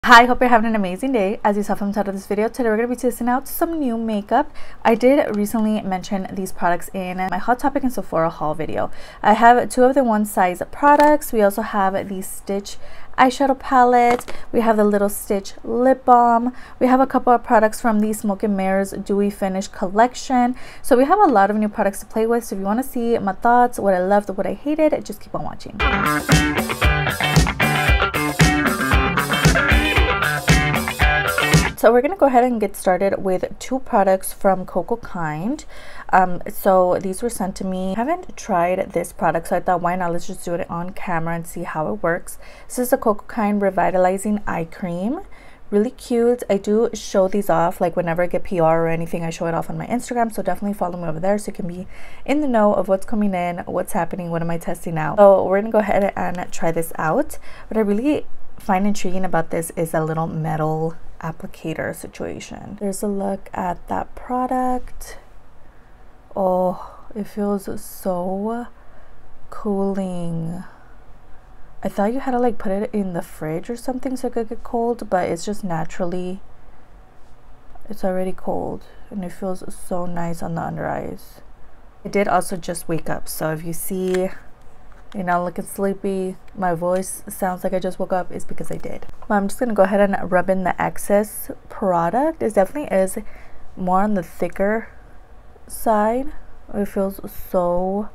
Hi, hope you're having an amazing day. As you saw from the title of this video, today we're going to be testing out some new makeup. I did recently mention these products in my Hot Topic and Sephora haul video. I have two of the one size products. We also have the Stitch eyeshadow palette. We have the Little Stitch lip balm. We have a couple of products from the Smoke and Mirrors Dewy Finish collection. So we have a lot of new products to play with. So if you want to see my thoughts, what I loved, what I hated, just keep on watching. So we're going to go ahead and get started with two products from Cocokind. So these were sent to me. I haven't tried this product, so I thought, why not? Let's just do it on camera and see how it works. This is the Cocokind Revitalizing Eye Cream. Really cute. I do show these off, like whenever I get PR or anything, I show it off on my Instagram. So definitely follow me over there so you can be in the know of what's coming in, what's happening, what am I testing out. So we're going to go ahead and try this out. What I really find intriguing about this is a little metal applicator situation. There's a look at that product. Oh, it feels so cooling. I thought you had to like put it in the fridge or something so it could get cold, but it's just naturally, it's already cold and it feels so nice on the under eyes. I did also just wake up, so if you see looking sleepy, my voice sounds like I just woke up, is because I did. Well, I'm just gonna go ahead and rub in the excess product. It definitely is more on the thicker side. It feels so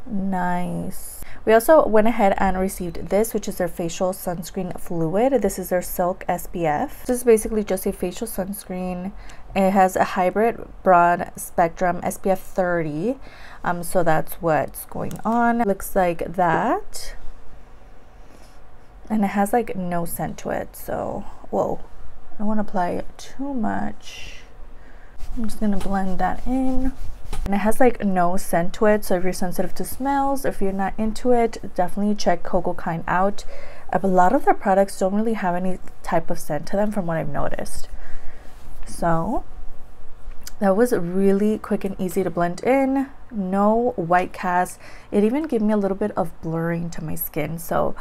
nice. We also went ahead and received this, which is their facial sunscreen fluid. This is their Silk SPF. This is basically just a facial sunscreen. It has a hybrid broad spectrum SPF 30. So that's what's going on. It looks like that. And it has like no scent to it. So, whoa, I don't want to apply too much. I'm just gonna blend that in. And it has like no scent to it, so if you're sensitive to smells, if you're not into it, definitely check Cocokind out. A lot of their products don't really have any type of scent to them from what I've noticed. So that was really quick and easy to blend in. No white cast. It even gave me a little bit of blurring to my skin. So,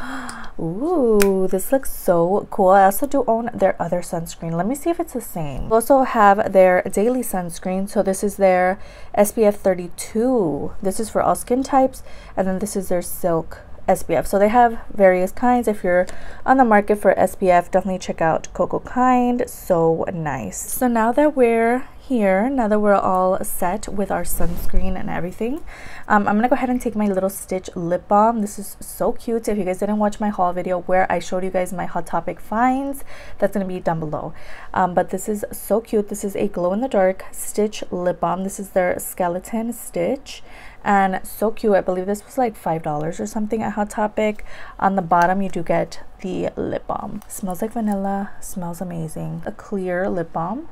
ooh, this looks so cool. I also do own their other sunscreen. Let me see if it's the same. We also have their daily sunscreen. So this is their SPF 32. This is for all skin types. And then this is their Silk SPF. So they have various kinds. If you're on the market for SPF, definitely check out Cocokind. So nice. So now that we're here, now that we're all set with our sunscreen and everything, I'm gonna go ahead and take my Little Stitch lip balm. This is so cute. If you guys didn't watch my haul video where I showed you guys my Hot Topic finds, that's gonna be down below. But this is so cute. This is a glow in the dark Stitch lip balm. This is their Skeleton Stitch, and so cute. I believe this was like $5 or something at Hot Topic. On the bottom you do get the lip balm. Smells like vanilla, smells amazing. A clear lip balm.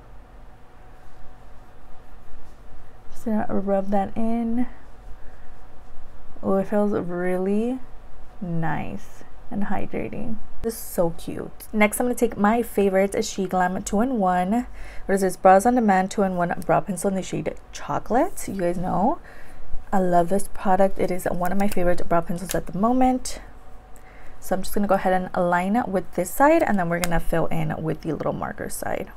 So rub that in. Oh, it feels really nice and hydrating. This is so cute. Next, I'm going to take my favorite SHEGLAM 2-in-1. What is this? Brows on Demand 2-in-1 brow pencil in the shade Chocolate. You guys know I love this product. It is one of my favorite brow pencils at the moment. So I'm just going to go ahead and align with this side, and then we're going to fill in with the little marker side.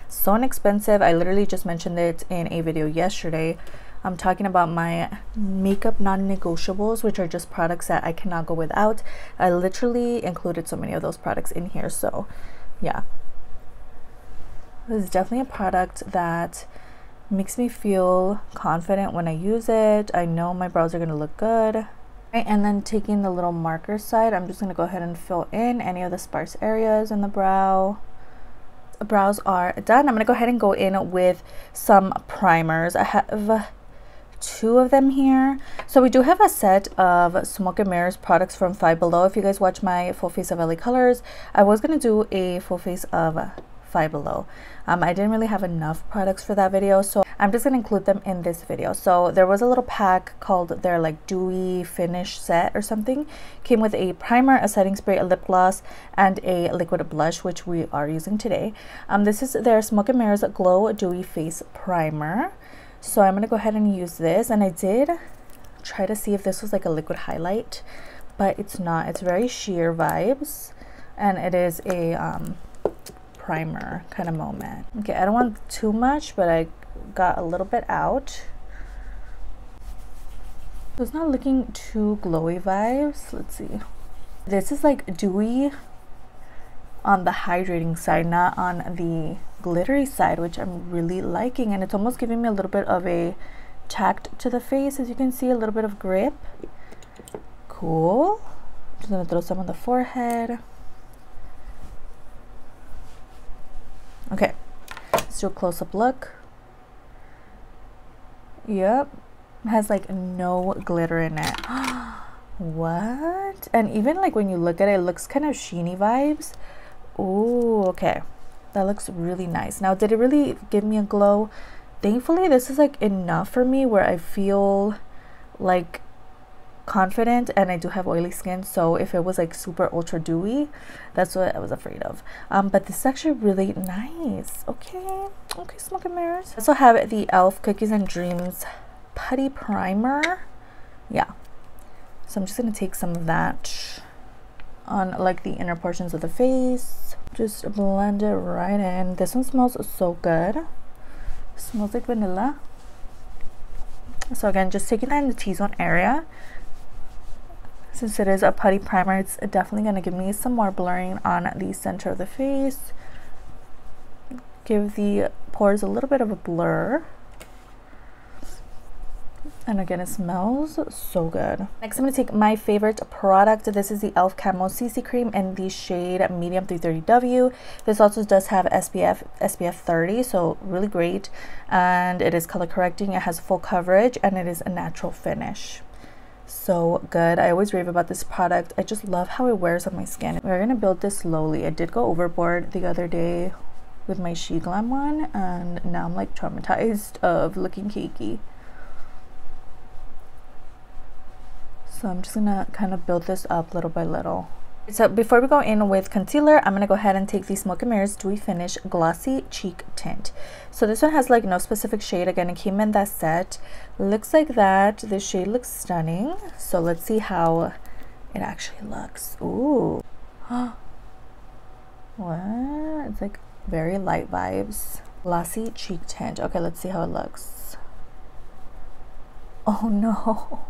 So inexpensive. I literally just mentioned it in a video yesterday. I'm talking about my makeup non-negotiables, which are just products that I cannot go without. I literally included so many of those products in here. So yeah, this is definitely a product that makes me feel confident when I use it. I know my brows are going to look good. Right, and then taking the little marker side, I'm just going to go ahead and fill in any of the sparse areas in the brow. The brows are done. I'm going to go ahead and go in with some primers. I have two of them here. So we do have a set of Smoke and Mirrors products from Five Below. If you guys watch my full face of LA colors, I was going to do a full face of Five Below. I didn't really have enough products for that video, so I'm just gonna include them in this video. So there was a little pack called their like Dewy Finish set or something. Came with a primer, a setting spray, a lip gloss, and a liquid blush, which we are using today. This is their Smoke and Mirrors Glow Dewy Face Primer. So I'm gonna go ahead and use this, and I did try to see if this was like a liquid highlight, but it's not. It's very sheer vibes. and it is a primer kind of moment. Okay, I don't want too much, but I got a little bit out. So it's not looking too glowy vibes. Let's see. This is like dewy on the hydrating side, not on the glittery side, which I'm really liking, and it's almost giving me a little bit of a tact to the face. As you can see, a little bit of grip. Cool. Just gonna throw some on the forehead. Okay, let's do a close-up look. Yep, it has like no glitter in it. What? And even like when you look at it, it looks kind of sheeny vibes. Ooh, okay, that looks really nice. Now, did it really give me a glow? Thankfully, this is like enough for me where I feel like confident, and I do have oily skin, so if it was like super ultra dewy, that's what I was afraid of. But this is actually really nice. Okay, smoke and mirrors. I also have the e.l.f. Cookies and Dreams Putty Primer. Yeah, so I'm just gonna take some of that on like the inner portions of the face. Just blend it right in. This one smells so good. It smells like vanilla. So again, just taking that in the T-zone area. Since it is a putty primer, it's definitely going to give me some more blurring on the center of the face. Give the pores a little bit of a blur. And again, it smells so good. Next, I'm going to take my favorite product. This is the e.l.f. Camo CC cream in the shade medium 330W. This also does have SPF 30, so really great. And it is color correcting. It has full coverage, and it is a natural finish. So good. I always rave about this product. I just love how it wears on my skin. We're gonna build this slowly. I did go overboard the other day with my SHEGLAM one, and now I'm like traumatized of looking cakey. So I'm just gonna kind of build this up little by little. So before we go in with concealer, I'm gonna go ahead and take the Smoke and Mirrors Dewy Finish Glossy Cheek Tint. So this one has like no specific shade. Again, it came in that set. Looks like that. This shade looks stunning. So let's see how it actually looks. Ooh. What? It's like very light vibes. Glossy Cheek Tint. Okay, let's see how it looks. Oh no.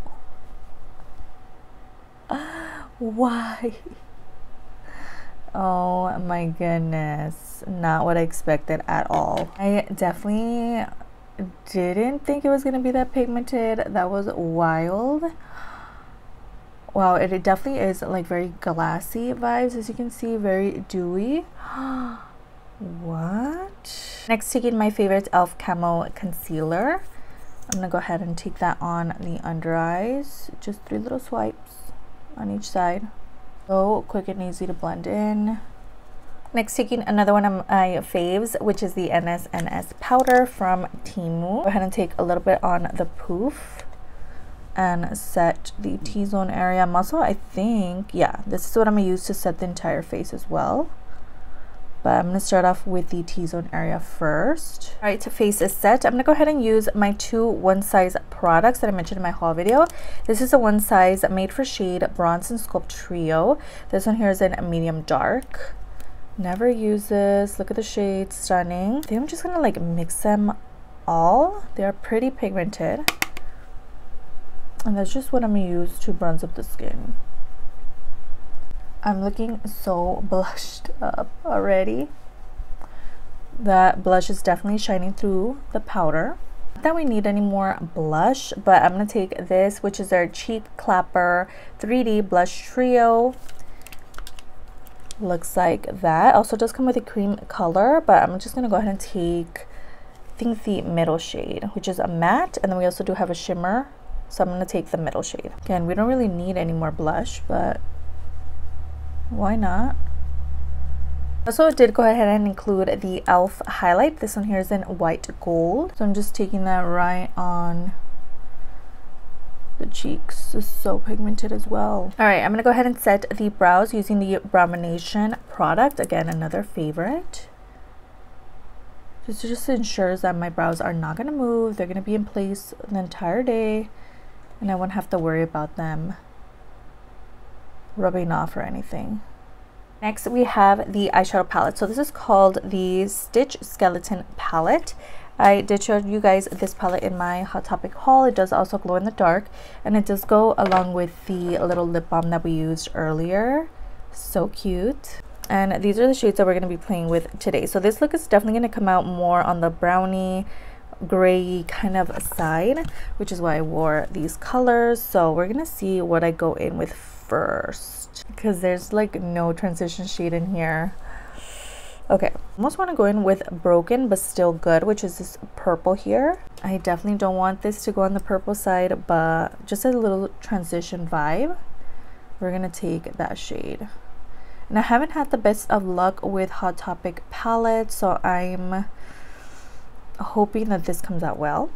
Why? Oh my goodness, not what I expected at all. I definitely didn't think it was gonna be that pigmented. That was wild. Wow, it definitely is like very glassy vibes, as you can see, very dewy. What? Next, taking my favorite e.l.f. Camo Concealer. I'm gonna go ahead and take that on the under eyes. Just 3 little swipes on each side. So quick and easy to blend in. Next, taking another one of my faves, which is the NSNS powder from Temu. Go ahead and take a little bit on the poof and set the T-zone area. I'm also, I think, yeah, this is what I'm gonna use to set the entire face as well. But I'm gonna start off with the T-zone area first. All right, so face is set. I'm gonna go ahead and use my 2 one size products that I mentioned in my haul video. This is a one size made for shade Bronze and Sculpt Trio. This one here is in medium dark. Never use this. Look at the shades, stunning. I think I'm just gonna like mix them all. They are pretty pigmented. And that's just what I'm gonna use to bronze up the skin. I'm looking so blushed up already. That blush is definitely shining through the powder. Not that we need any more blush, but I'm gonna take this, which is their Cheek Clapper 3D Blush Trio. Looks like that. Also does come with a cream color, but I'm just gonna go ahead and take, I think, the middle shade, which is a matte, and then we also do have a shimmer. So I'm gonna take the middle shade. Again, we don't really need any more blush, but why not? Also, did go ahead and include the e.l.f. highlight. This one here is in white gold. So I'm just taking that right on the cheeks. It's so pigmented as well. All right, I'm gonna go ahead and set the brows using the browmination product. Again, another favorite. Just ensures that my brows are not gonna move. They're gonna be in place the entire day, and I won't have to worry about them rubbing off or anything. Next, we have the eyeshadow palette. So this is called the Stitch Skeleton Palette. I did show you guys this palette in my Hot Topic haul. It does also glow in the dark, and it does go along with the little lip balm that we used earlier. So cute. And these are the shades that we're going to be playing with today. So this look is definitely going to come out more on the brownie gray kind of side, which is why I wore these colors. So we're going to see what I go in with first, because there's like no transition shade in here. Okay, almost want to go in with Broken but Still Good, which is this purple here. I definitely don't want this to go on the purple side, but just a little transition vibe. We're gonna take that shade. And I haven't had the best of luck with Hot Topic palettes, so I'm hoping that this comes out well.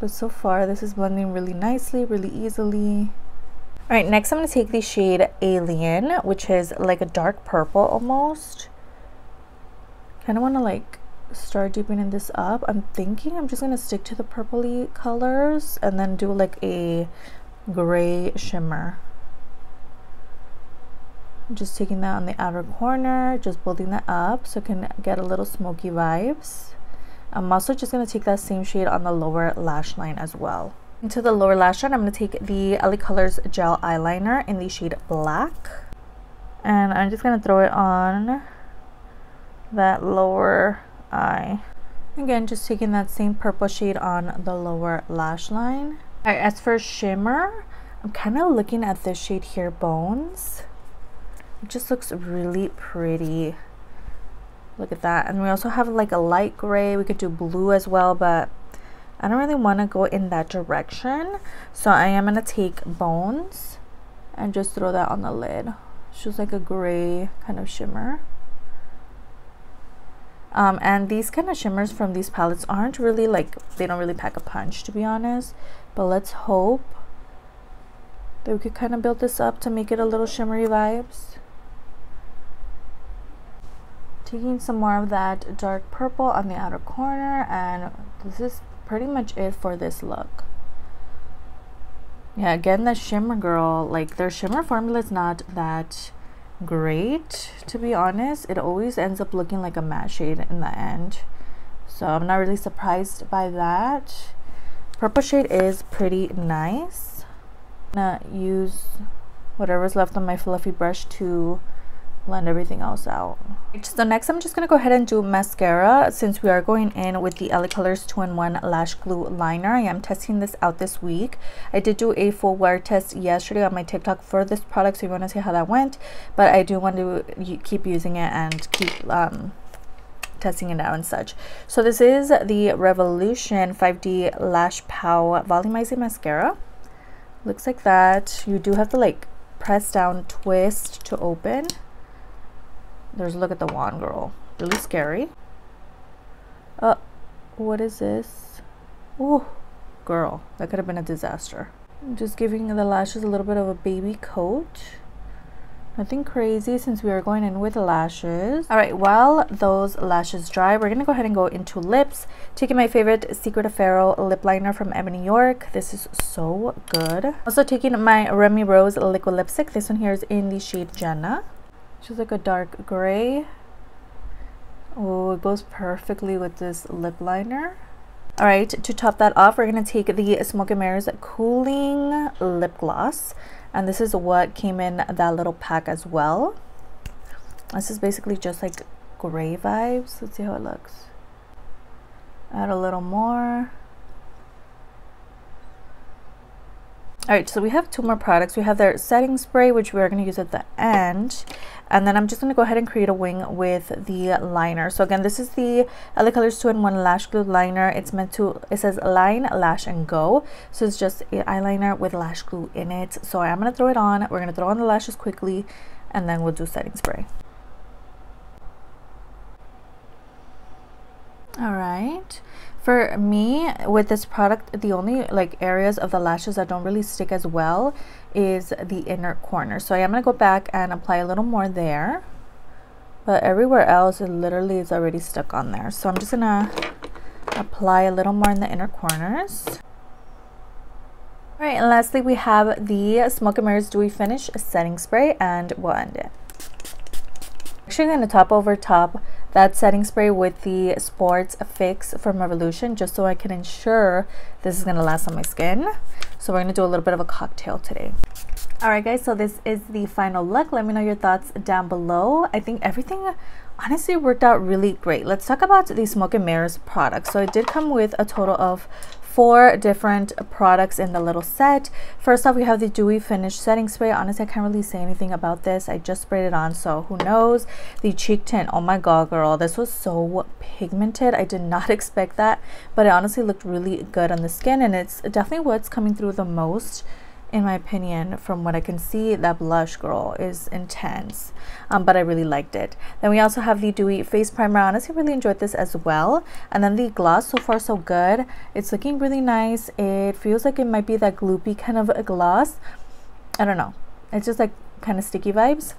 But so far, this is blending really nicely, really easily. All right, next I'm gonna take the shade Alien, which is like a dark purple almost. Kind of want to like start deepening this up. I'm thinking I'm just gonna stick to the purpley colors and then do like a gray shimmer. I'm just taking that on the outer corner, just building that up so it can get a little smoky vibes. I'm also just gonna take that same shade on the lower lash line as well. Into the lower lash line, I'm gonna take the LA Colors gel eyeliner in the shade Black, and I'm just gonna throw it on that lower eye. Again, just taking that same purple shade on the lower lash line. All right, as for shimmer, I'm kind of looking at this shade here, Bones. It just looks really pretty. Look at that. And we also have like a light gray. We could do blue as well, but I don't really want to go in that direction. So I am going to take Bones and just throw that on the lid. It's just like a gray kind of shimmer. And these kind of shimmers from these palettes aren't really like, they don't really pack a punch, to be honest. But let's hope that we could kind of build this up to make it a little shimmery vibes. Taking some more of that dark purple on the outer corner, and this is pretty much it for this look. Yeah, again, the shimmer, girl, like their shimmer formula is not that great, to be honest. It always ends up looking like a matte shade in the end, so I'm not really surprised by that. Purple shade is pretty nice. I'm gonna use whatever's left on my fluffy brush to blend everything else out. So next I'm just gonna go ahead and do mascara, since we are going in with the LA Colors 2-in-1 Lash Glue Liner. I am testing this out this week. I did do a full wear test yesterday on my TikTok for this product, so you want to see how that went, but I do want to keep using it and keep testing it out and such. So this is the Revolution 5D Lash Pow Volumizing Mascara. Looks like that. You do have to like press down, twist to open. There's a look at the wand, girl. Really scary. What is this? Oh, girl, that could have been a disaster. I'm just giving the lashes a little bit of a baby coat. Nothing crazy since we are going in with lashes. All right, while those lashes dry, we're gonna go ahead and go into lips. Taking my favorite Secret of Pharaoh lip liner from Ebony York. This is so good. Also taking my Remy Rose liquid lipstick. This one here is in the shade Jenna. Just like a dark gray. Oh, it goes perfectly with this lip liner. All right, to top that off, we're gonna take the Smoke and Mirrors Cooling Lip Gloss. And this is what came in that little pack as well. This is basically just like gray vibes. Let's see how it looks. Add a little more. All right, so we have two more products. We have their setting spray, which we're going to use at the end. And then I'm just going to go ahead and create a wing with the liner. So again, this is the LA Colors 2-in-1 Lash Glue Liner. It's meant to, it says line, lash, and go. So it's just an eyeliner with lash glue in it. So I'm going to throw it on. We're going to throw on the lashes quickly, and then we'll do setting spray. All right. For me, with this product, the only like areas of the lashes that don't really stick as well is the inner corner. So I am going to go back and apply a little more there. But everywhere else, it literally is already stuck on there. So I'm just going to apply a little more in the inner corners. All right, and lastly, we have the Smoke and Mirrors Dewy Finish Setting Spray, and we'll end it. Actually going to top over top that setting spray with the Sports Fix from Revolution, just so I can ensure this is going to last on my skin. So we're going to do a little bit of a cocktail today. Alright guys, so this is the final look. Let me know your thoughts down below. I think everything honestly worked out really great. Let's talk about the Smoke and Mirrors products. So it did come with a total of 4 different products in the little set. First off, we have the Dewy Finish Setting Spray. Honestly, I can't really say anything about this. I just sprayed it on, so who knows. The cheek tint, oh my god girl, this was so pigmented. I did not expect that, but it honestly looked really good on the skin, and it's definitely what's coming through the most in my opinion. From what I can see, that blush girl is intense, but I really liked it. Then we also have the Dewy Face Primer. I honestly really enjoyed this as well. And then the gloss, so far so good. It's looking really nice. It feels like it might be that gloopy kind of a gloss. I don't know, it's just like kind of sticky vibes,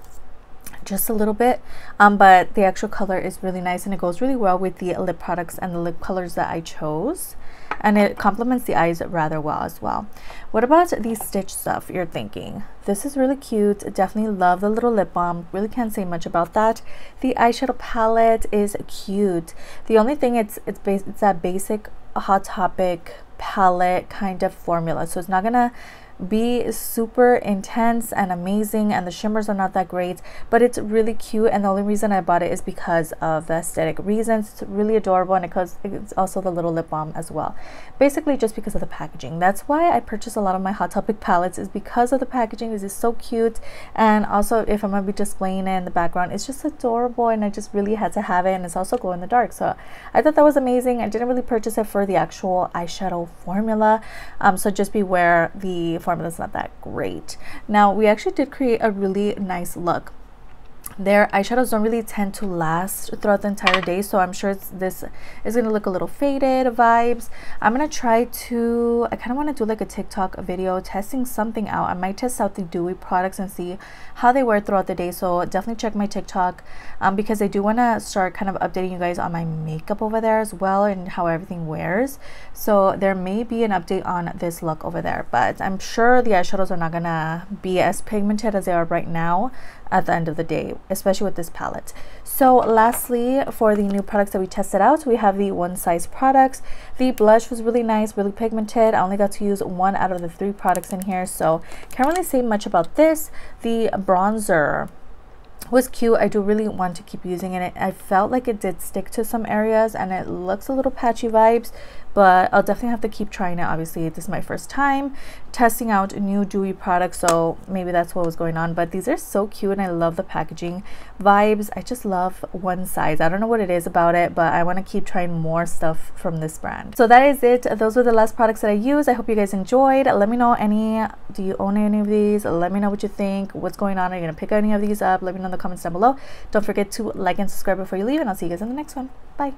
just a little bit, but the actual color is really nice, and it goes really well with the lip products and the lip colors that I chose, and it complements the eyes rather well as well. What about the Stitch stuff, you're thinking? This is really cute. Definitely love the little lip balm. Really can't say much about that. The eyeshadow palette is cute. The only thing, it's that basic Hot Topic palette kind of formula, so it's not gonna be super intense and amazing, and the shimmers are not that great, but it's really cute, and the only reason I bought it is because of the aesthetic reasons. It's really adorable, and it's also the little lip balm as well, basically just because of the packaging. That's why I purchase a lot of my Hot Topic palettes, is because of the packaging. This is so cute, and also if I'm gonna be displaying it in the background, it's just adorable, and I just really had to have it, and it's also glow in the dark, so I thought that was amazing. I didn't really purchase it for the actual eyeshadow formula, so just beware, the formula is not that great. Now, we actually did create a really nice look. Their eyeshadows don't really tend to last throughout the entire day, so I'm sure this is going to look a little faded vibes. I'm going to try to, I kind of want to do like a TikTok video testing something out. I might test out the Dewy products and see how they wear throughout the day, so definitely check my TikTok, because I do want to start kind of updating you guys on my makeup over there as well, and how everything wears. So there may be an update on this look over there, but I'm sure the eyeshadows are not going to be as pigmented as they are right now at the end of the day, especially with this palette. So lastly, for the new products that we tested out, we have the One Size products. The blush was really nice, really pigmented. I only got to use 1 out of the 3 products in here, so can't really say much about this. The bronzer was cute. I do really want to keep using it. I felt like it did stick to some areas, and it looks a little patchy vibes, but I'll definitely have to keep trying it. Obviously, this is my first time testing out new Dewy products, so maybe that's what was going on, but these are so cute, and I love the packaging vibes. I just love One Size. I don't know what it is about it, but I want to keep trying more stuff from this brand. So that is it. Those were the last products that I used. I hope you guys enjoyed. Let me know do you own any of these? Let me know what you think. What's going on? Are you gonna pick any of these up? Let me know in the comments down below. Don't forget to like and subscribe before you leave, and I'll see you guys in the next one. Bye.